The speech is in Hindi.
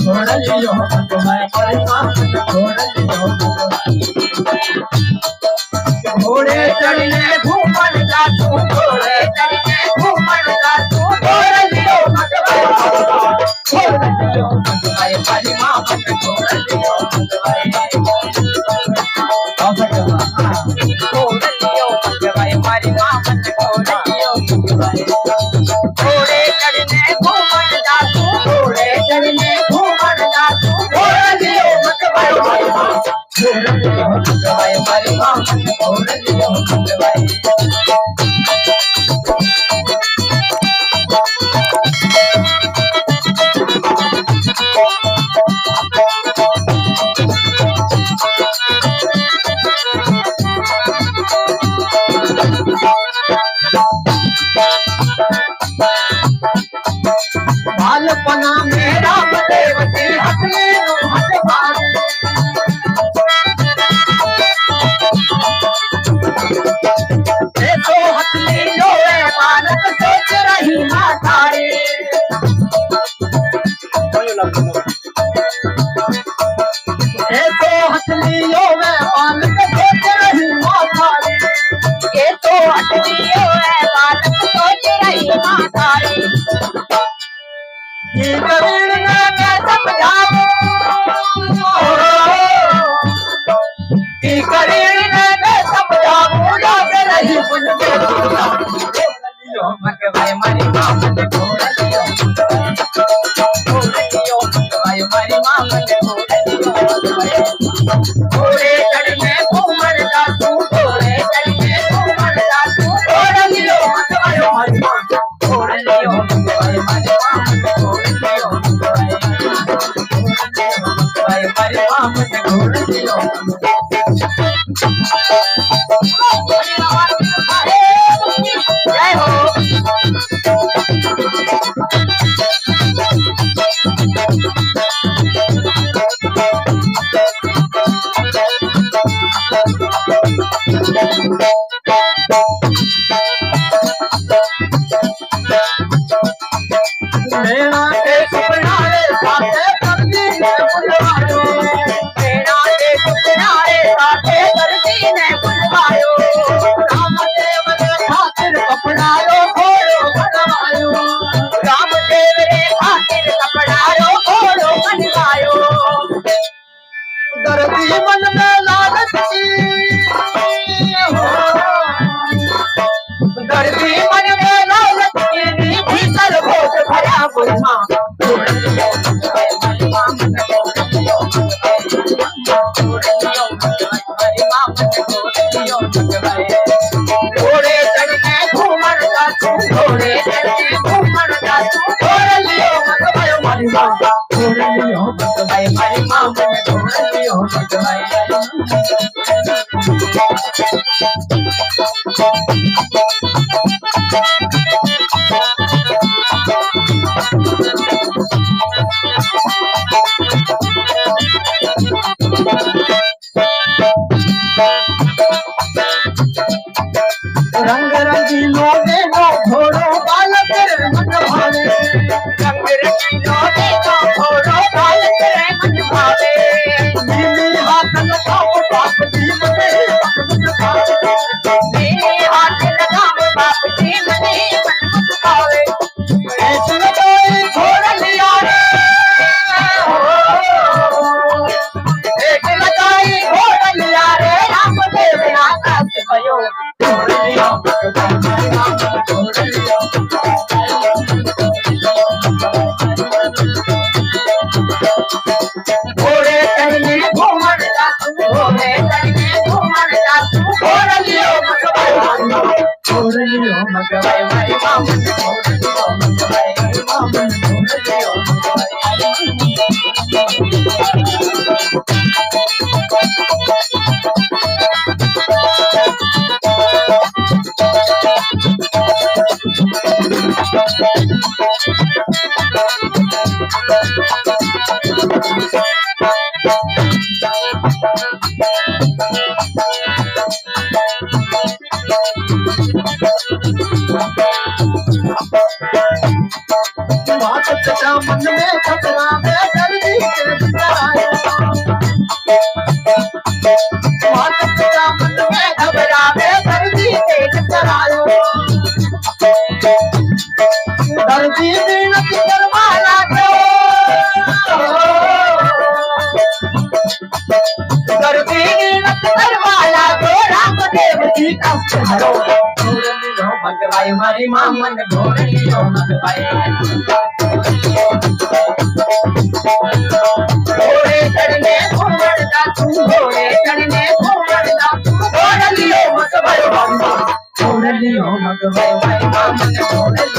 छोड़ लियो तुम्हारे परिवार छोड़ लियो घोड़े चढ़ने घूमन जा तू घोड़े चढ़ने घूमन जा तू छोड़ लियो तुम्हारे परिवार छोड़ लियो घोड़े चढ़ने घूमन जा तू घोड़े चढ़ने घूमन जा तू छोड़ लियो बालपना मेरा बदेवती हटले हट भारी देखो हटली लोए बालक सोच रही मातारी देखो हटली लोए बालक सोच रही मातारी ये तो हटली लोए बालक सोच रही मातारी कबीर ने मैं समझाऊं कबीर ने मैं समझाऊं याद नहीं मुझ में मगवाए मारी मां मन छोड़ लियो मारी मां मन छोड़ लियो घोड़े चढ़ने घूमन जा तू घोड़े चढ़ने घूमन जा तू छोड़ लियो मगवाए मारी मां छोड़ लियो मगवाए मारी मां छोड़ लियो मारी मां मन छोड़ लियो जय हो मेरा के सुपनारे साथे करती ने बुलवायो मेरा के सुपनारे साथे करती ने बुलवायो रामदेव ने खातिर कपड़ायो घोड़ो बनवायो रामदेव ने खातिर कपड़ायो घोड़ो बनवायो दर्दी मन में लालच की दर्दी मन में लालच की भीतर भोग भरा बुझा छोड़ लियो हमारी मां मन छोड़ लियो हमारी मां मन छोड़ लियो घोड़े चढ़ने घूमन जा तू घोड़े चढ़ने घूमन जा तू छोड़ लियो हमारी मां छोड़ लियो हमारी मां मन छोड़ लियो रंग रंगीलो देखो घोड़ो बालक रे मन भावे रंग रंगीलो देखो घोड़ो बालक रे मन भावे नीली हाथ लगाओ बाप जी मने मन भावे नीली हाथ लगाओ बाप जी मने मन भावे ऐसे लगाए घोड़ा लिया रे एक लगाई घोड़ा लिया रे रामदेव आकाश भयो छोड़ लियो छोड़ लियो घोड़े चढ़ने घूमन जा तू घोड़े चढ़ने घूमन जा तू छोड़ लियो मगवाए मारी मां मन छोड़ लियो मगवाए मारी मां मन छोड़ लियो सच्चा मन में घबरावे दर्दी के डरायो मात सच्चा मन में घबरावे दर्दी के डरायो दर्दी बीनत करवाला दो दर्दी बीनत करवाला दो रामदेव जी का सहारो भगवाई मारी मामन घोड़ लियो भगवाई घोड़े चढ़ने घोड़दा तू घोड़े चढ़ने घोड़दा तू घोड़ लियो भगवाई मामन घोड़ लियो भगवाई मामन घोड़